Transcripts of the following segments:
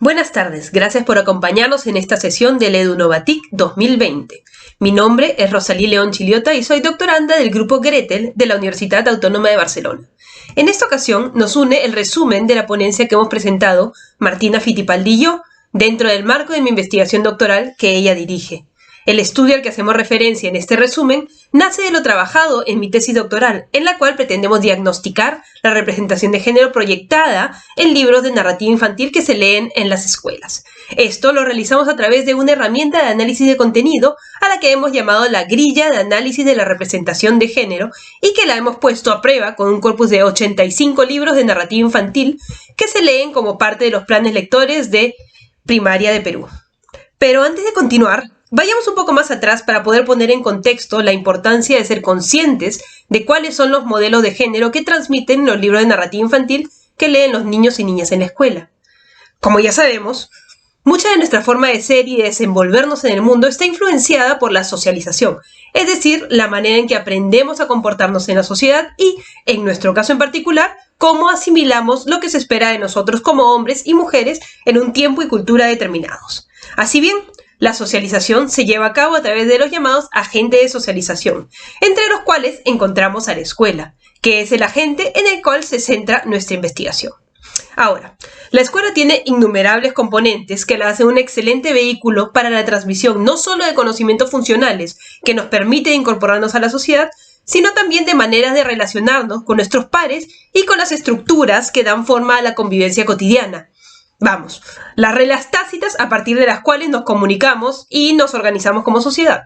Buenas tardes, gracias por acompañarnos en esta sesión del EduNovaTIC 2020. Mi nombre es Rosalí León Chiliota y soy doctoranda del Grupo Gretel de la Universidad Autónoma de Barcelona. En esta ocasión nos une el resumen de la ponencia que hemos presentado Martina Fittipaldi y yo, dentro del marco de mi investigación doctoral que ella dirige. El estudio al que hacemos referencia en este resumen nace de lo trabajado en mi tesis doctoral, en la cual pretendemos diagnosticar la representación de género proyectada en libros de narrativa infantil que se leen en las escuelas. Esto lo realizamos a través de una herramienta de análisis de contenido a la que hemos llamado la grilla de análisis de la representación de género y que la hemos puesto a prueba con un corpus de 85 libros de narrativa infantil que se leen como parte de los planes lectores de primaria de Perú. Pero antes de continuar, vayamos un poco más atrás para poder poner en contexto la importancia de ser conscientes de cuáles son los modelos de género que transmiten los libros de narrativa infantil que leen los niños y niñas en la escuela. Como ya sabemos, mucha de nuestra forma de ser y de desenvolvernos en el mundo está influenciada por la socialización, es decir, la manera en que aprendemos a comportarnos en la sociedad y, en nuestro caso en particular, cómo asimilamos lo que se espera de nosotros como hombres y mujeres en un tiempo y cultura determinados. Así bien, la socialización se lleva a cabo a través de los llamados agentes de socialización, entre los cuales encontramos a la escuela, que es el agente en el cual se centra nuestra investigación. Ahora, la escuela tiene innumerables componentes que la hacen un excelente vehículo para la transmisión no solo de conocimientos funcionales que nos permiten incorporarnos a la sociedad, sino también de maneras de relacionarnos con nuestros pares y con las estructuras que dan forma a la convivencia cotidiana. Vamos, las reglas tácitas a partir de las cuales nos comunicamos y nos organizamos como sociedad.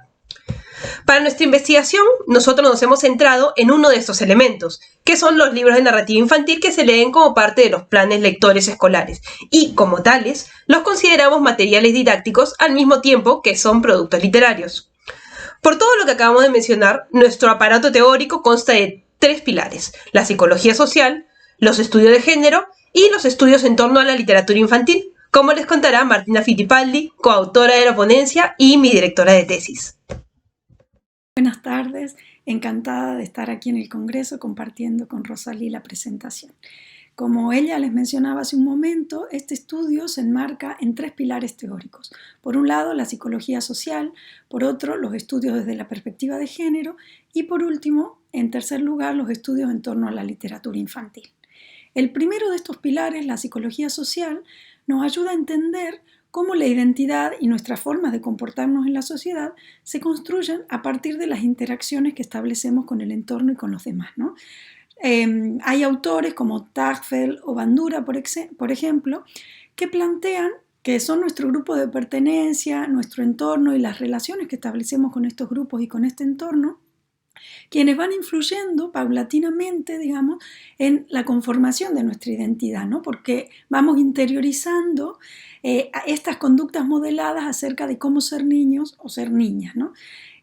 Para nuestra investigación, nosotros nos hemos centrado en uno de estos elementos, que son los libros de narrativa infantil que se leen como parte de los planes lectores escolares, y, como tales, los consideramos materiales didácticos al mismo tiempo que son productos literarios. Por todo lo que acabamos de mencionar, nuestro aparato teórico consta de 3 pilares: la psicología social, los estudios de género y los estudios en torno a la literatura infantil, como les contará Martina Fittipaldi, coautora de la ponencia y mi directora de tesis. Buenas tardes, encantada de estar aquí en el Congreso compartiendo con Rosalí la presentación. Como ella les mencionaba hace un momento, este estudio se enmarca en 3 pilares teóricos. Por un lado, la psicología social, por otro, los estudios desde la perspectiva de género y por último, en tercer lugar, los estudios en torno a la literatura infantil. El primero de estos pilares, la psicología social, nos ayuda a entender cómo la identidad y nuestras formas de comportarnos en la sociedad se construyen a partir de las interacciones que establecemos con el entorno y con los demás, ¿no? Hay autores como Tagfeld o Bandura, por ejemplo, que plantean que son nuestro grupo de pertenencia, nuestro entorno y las relaciones que establecemos con estos grupos y con este entorno, quienes van influyendo paulatinamente, digamos, en la conformación de nuestra identidad, ¿no? Porque vamos interiorizando estas conductas modeladas acerca de cómo ser niños o ser niñas, ¿no?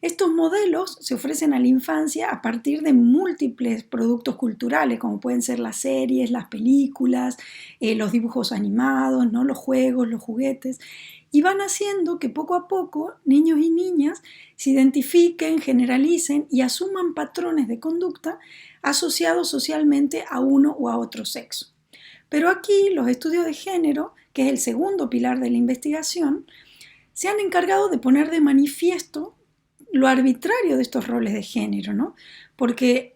Estos modelos se ofrecen a la infancia a partir de múltiples productos culturales, como pueden ser las series, las películas, los dibujos animados, ¿no? Los juegos, los juguetes, y van haciendo que poco a poco niños y niñas se identifiquen, generalicen y asuman patrones de conducta asociados socialmente a uno o a otro sexo. Pero aquí los estudios de género, que es el segundo pilar de la investigación, se han encargado de poner de manifiesto lo arbitrario de estos roles de género, ¿no? Porque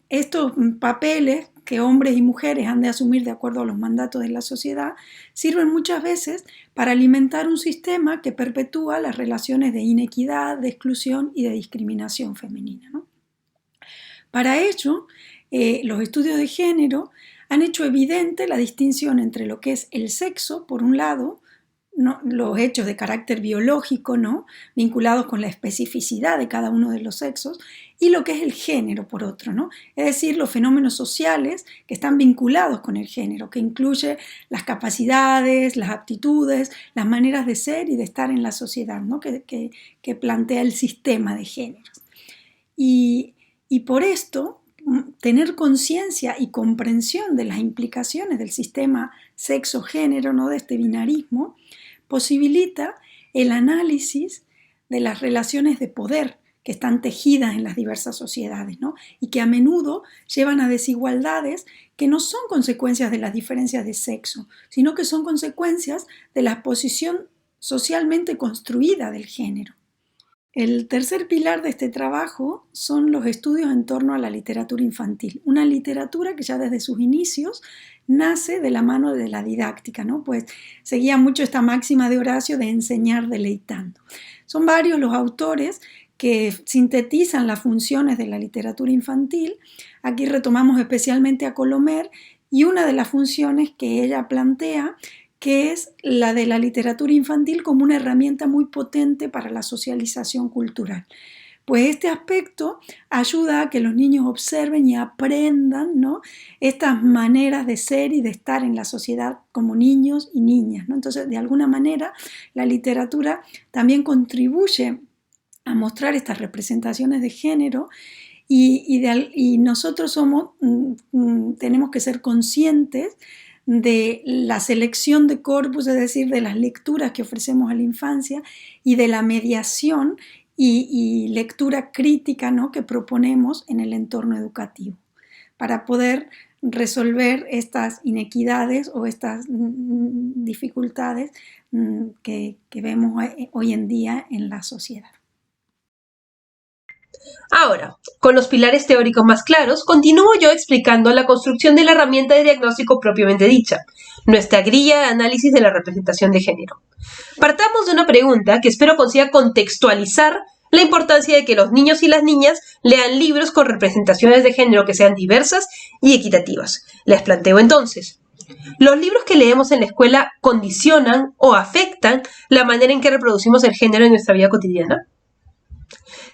estos papeles que hombres y mujeres han de asumir de acuerdo a los mandatos de la sociedad sirven muchas veces para alimentar un sistema que perpetúa las relaciones de inequidad, de exclusión y de discriminación femenina, ¿no? Para ello, los estudios de género han hecho evidente la distinción entre lo que es el sexo, por un lado, ¿no? Los hechos de carácter biológico, ¿no? Vinculados con la especificidad de cada uno de los sexos, y lo que es el género, por otro, ¿no? Es decir, los fenómenos sociales que están vinculados con el género, que incluye las capacidades, las aptitudes, las maneras de ser y de estar en la sociedad, ¿no? que plantea el sistema de géneros. Y por esto, tener conciencia y comprensión de las implicaciones del sistema sexo-género, ¿no? De este binarismo, posibilita el análisis de las relaciones de poder que están tejidas en las diversas sociedades, ¿no? Y que a menudo llevan a desigualdades que no son consecuencias de las diferencias de sexo, sino que son consecuencias de la posición socialmente construida del género. El tercer pilar de este trabajo son los estudios en torno a la literatura infantil, una literatura que ya desde sus inicios nace de la mano de la didáctica, ¿no? Pues seguía mucho esta máxima de Horacio de enseñar deleitando. Son varios los autores que sintetizan las funciones de la literatura infantil. Aquí retomamos especialmente a Colomer y una de las funciones que ella plantea, que es la de la literatura infantil como una herramienta muy potente para la socialización cultural. Pues este aspecto ayuda a que los niños observen y aprendan, ¿no?, estas maneras de ser y de estar en la sociedad como niños y niñas, ¿no? Entonces, de alguna manera, la literatura también contribuye a mostrar estas representaciones de género y nosotros tenemos que ser conscientes de la selección de corpus, es decir, de las lecturas que ofrecemos a la infancia y de la mediación y lectura crítica, ¿no?, que proponemos en el entorno educativo para poder resolver estas inequidades o estas dificultades que vemos hoy en día en la sociedad. Ahora, con los pilares teóricos más claros, continúo yo explicando la construcción de la herramienta de diagnóstico propiamente dicha, nuestra grilla de análisis de la representación de género. Partamos de una pregunta que espero consiga contextualizar la importancia de que los niños y las niñas lean libros con representaciones de género que sean diversas y equitativas. Les planteo entonces, ¿los libros que leemos en la escuela condicionan o afectan la manera en que reproducimos el género en nuestra vida cotidiana?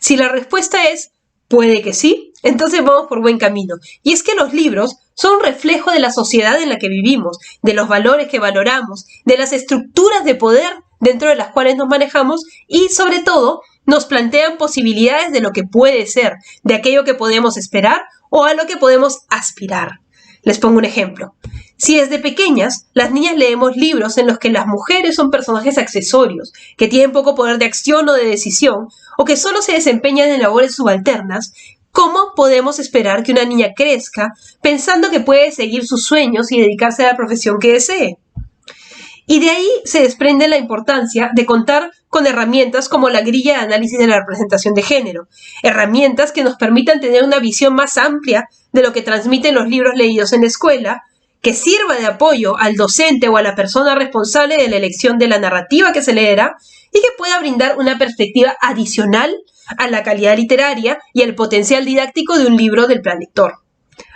Si la respuesta es puede que sí, entonces vamos por buen camino. Y es que los libros son un reflejo de la sociedad en la que vivimos, de los valores que valoramos, de las estructuras de poder dentro de las cuales nos manejamos y, sobre todo, nos plantean posibilidades de lo que puede ser, de aquello que podemos esperar o a lo que podemos aspirar. Les pongo un ejemplo. Si desde pequeñas las niñas leemos libros en los que las mujeres son personajes accesorios, que tienen poco poder de acción o de decisión, o que solo se desempeñan en labores subalternas, ¿cómo podemos esperar que una niña crezca pensando que puede seguir sus sueños y dedicarse a la profesión que desee? Y de ahí se desprende la importancia de contar con herramientas como la grilla de análisis de la representación de género, herramientas que nos permitan tener una visión más amplia de lo que transmiten los libros leídos en la escuela, que sirva de apoyo al docente o a la persona responsable de la elección de la narrativa que se leerá y que pueda brindar una perspectiva adicional a la calidad literaria y al potencial didáctico de un libro del plan lector.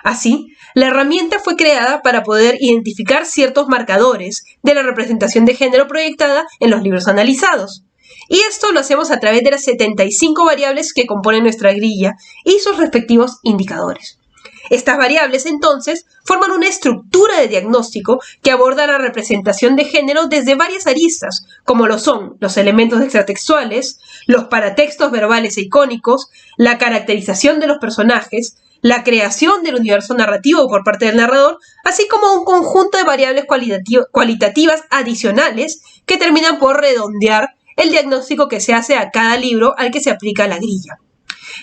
Así, la herramienta fue creada para poder identificar ciertos marcadores de la representación de género proyectada en los libros analizados. Y esto lo hacemos a través de las 75 variables que componen nuestra grilla y sus respectivos indicadores. Estas variables, entonces, forman una estructura de diagnóstico que aborda la representación de género desde varias aristas, como lo son los elementos extratextuales, los paratextos verbales e icónicos, la caracterización de los personajes, la creación del universo narrativo por parte del narrador, así como un conjunto de variables cualitativas adicionales que terminan por redondear el diagnóstico que se hace a cada libro al que se aplica la grilla.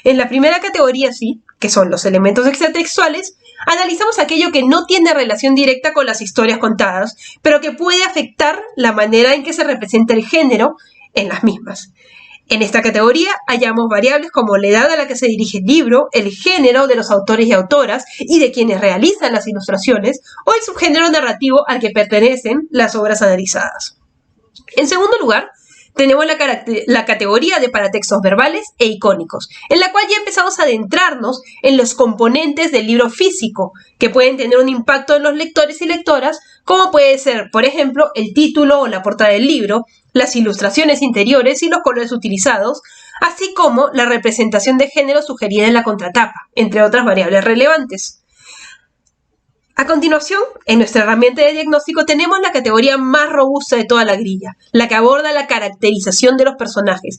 En la primera categoría, sí, que son los elementos extratextuales, analizamos aquello que no tiene relación directa con las historias contadas, pero que puede afectar la manera en que se representa el género en las mismas. En esta categoría hallamos variables como la edad a la que se dirige el libro, el género de los autores y autoras y de quienes realizan las ilustraciones, o el subgénero narrativo al que pertenecen las obras analizadas. En segundo lugar, tenemos la categoría de paratextos verbales e icónicos, en la cual ya empezamos a adentrarnos en los componentes del libro físico, que pueden tener un impacto en los lectores y lectoras, como puede ser, por ejemplo, el título o la portada del libro, las ilustraciones interiores y los colores utilizados, así como la representación de género sugerida en la contratapa, entre otras variables relevantes. A continuación, en nuestra herramienta de diagnóstico tenemos la categoría más robusta de toda la grilla, la que aborda la caracterización de los personajes.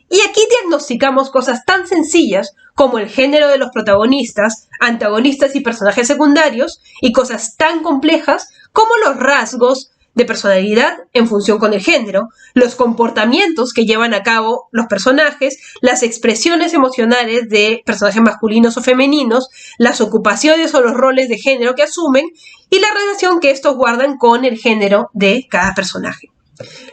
Y aquí diagnosticamos cosas tan sencillas como el género de los protagonistas, antagonistas y personajes secundarios, y cosas tan complejas como los rasgos de personalidad en función con el género, los comportamientos que llevan a cabo los personajes, las expresiones emocionales de personajes masculinos o femeninos, las ocupaciones o los roles de género que asumen y la relación que estos guardan con el género de cada personaje.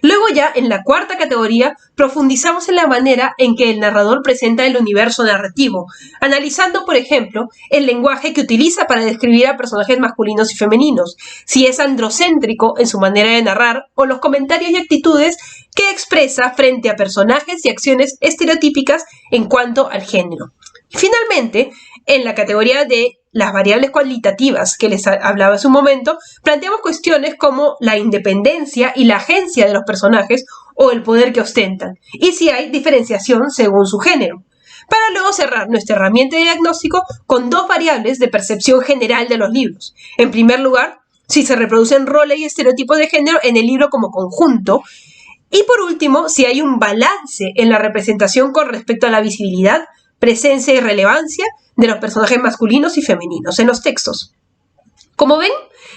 Luego ya, en la cuarta categoría, profundizamos en la manera en que el narrador presenta el universo narrativo, analizando, por ejemplo, el lenguaje que utiliza para describir a personajes masculinos y femeninos, si es androcéntrico en su manera de narrar, o los comentarios y actitudes que expresa frente a personajes y acciones estereotípicas en cuanto al género. Y finalmente, en la categoría de las variables cualitativas que les hablaba hace un momento, planteamos cuestiones como la independencia y la agencia de los personajes o el poder que ostentan, y si hay diferenciación según su género, para luego cerrar nuestra herramienta de diagnóstico con dos variables de percepción general de los libros. En primer lugar, si se reproducen roles y estereotipos de género en el libro como conjunto, y por último, si hay un balance en la representación con respecto a la visibilidad, presencia y relevancia de los personajes masculinos y femeninos en los textos. Como ven,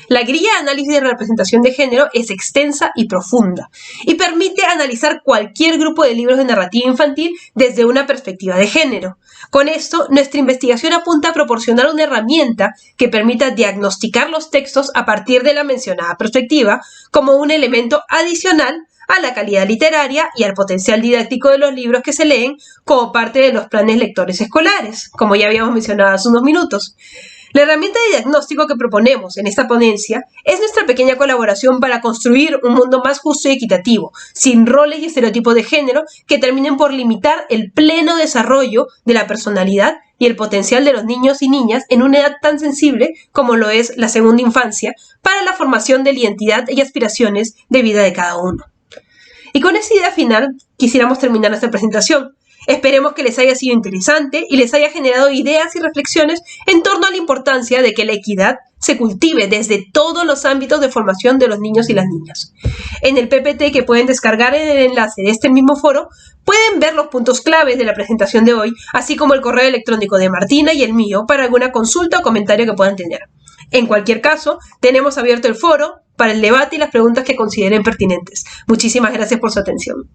la grilla de análisis de representación de género es extensa y profunda y permite analizar cualquier grupo de libros de narrativa infantil desde una perspectiva de género. Con esto, nuestra investigación apunta a proporcionar una herramienta que permita diagnosticar los textos a partir de la mencionada perspectiva como un elemento adicional a la calidad literaria y al potencial didáctico de los libros que se leen como parte de los planes lectores escolares, como ya habíamos mencionado hace unos minutos. La herramienta de diagnóstico que proponemos en esta ponencia es nuestra pequeña colaboración para construir un mundo más justo y equitativo, sin roles y estereotipos de género que terminen por limitar el pleno desarrollo de la personalidad y el potencial de los niños y niñas en una edad tan sensible como lo es la segunda infancia para la formación de la identidad y aspiraciones de vida de cada uno. Y con esa idea final quisiéramos terminar nuestra presentación. Esperemos que les haya sido interesante y les haya generado ideas y reflexiones en torno a la importancia de que la equidad se cultive desde todos los ámbitos de formación de los niños y las niñas. En el PPT que pueden descargar en el enlace de este mismo foro, pueden ver los puntos claves de la presentación de hoy, así como el correo electrónico de Martina y el mío para alguna consulta o comentario que puedan tener. En cualquier caso, tenemos abierto el foro para el debate y las preguntas que consideren pertinentes. Muchísimas gracias por su atención.